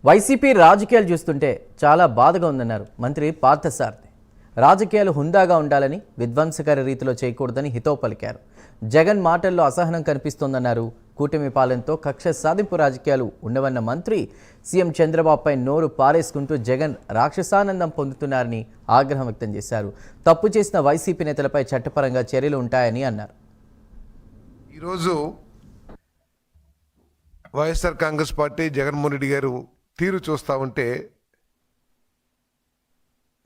YCP రాజకీయాలు చూస్తుంటే చాలా బాధగా ఉందన్నారు మంత్రి పార్థసారథి. రాజకీయాలు హుందాగా ఉండాలని, విధ్వంసకర రీతిలో చేయకూడదని హితవు పలికారు. జగన్ మాటల్లో అసహనం కనిపిస్తోందన్నారు. కూటమి పాలనతో కక్ష సాధింపు రాజకీయాలు ఉండవన్న మంత్రి సీఎం చంద్రబాబుపై నోరు పారేసుకుంటూ జగన్ రాక్షసానందం పొందుతున్నారని ఆగ్రహం వ్యక్తం చేశారు. తప్పు చేసిన వైసీపీ నేతలపై చట్టపరంగా చర్యలు ఉంటాయని అన్నారు. ఈరోజు వైఎస్ఆర్ కాంగ్రెస్ పార్టీ జగన్మోహన్ రెడ్డి గారు తీరు చూస్తూ ఉంటే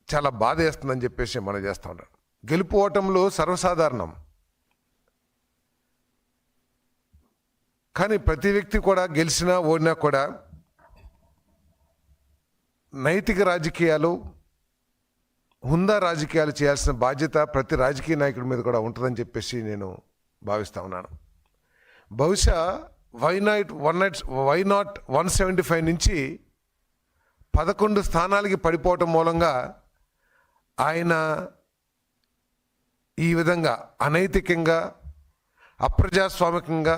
చాలా బాధ వేస్తుందని చెప్పేసి మనం చేస్తూ ఉన్నాం. గెలుపు ఓటములు సర్వసాధారణం, కానీ ప్రతి వ్యక్తి కూడా గెలిచినా ఓడినా కూడా నైతిక రాజకీయాలు, హుందా రాజకీయాలు చేయాల్సిన బాధ్యత ప్రతి రాజకీయ నాయకుడి మీద కూడా ఉంటుందని చెప్పేసి నేను భావిస్తూ ఉన్నాను. బహుశా వై నాట్ 175 నుంచి 11 స్థానాలకి పడిపోవటం మూలంగా ఆయన ఈ విధంగా అనైతికంగా, అప్రజాస్వామికంగా,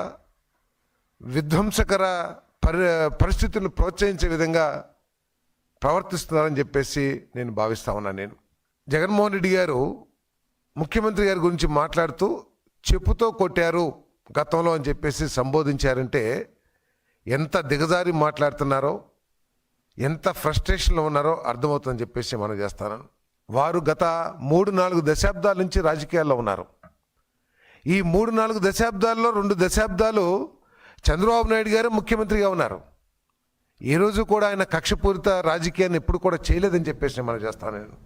విధ్వంసకర పరిస్థితులను ప్రోత్సహించే విధంగా ప్రవర్తిస్తున్నారని చెప్పేసి నేను భావిస్తా ఉన్నాను. నేను జగన్మోహన్ రెడ్డి గారు ముఖ్యమంత్రి గారి గురించి మాట్లాడుతూ చెప్పుతో కొట్టారు గతంలో అని చెప్పేసి సంబోధించారంటే ఎంత దిగజారి మాట్లాడుతున్నారో, ఎంత ఫ్రస్ట్రేషన్లో ఉన్నారో అర్థమవుతుందని చెప్పేసి మనం చేస్తాను. వారు గత 3-4 దశాబ్దాల నుంచి రాజకీయాల్లో ఉన్నారు. ఈ 3-4 దశాబ్దాల్లో 2 దశాబ్దాలు చంద్రబాబు నాయుడు గారు ముఖ్యమంత్రిగా ఉన్నారు. ఈ రోజు కూడా ఆయన కక్షపూరిత రాజకీయాన్ని ఎప్పుడు కూడా చేయలేదని చెప్పేసి మనం చేస్తాను నేను.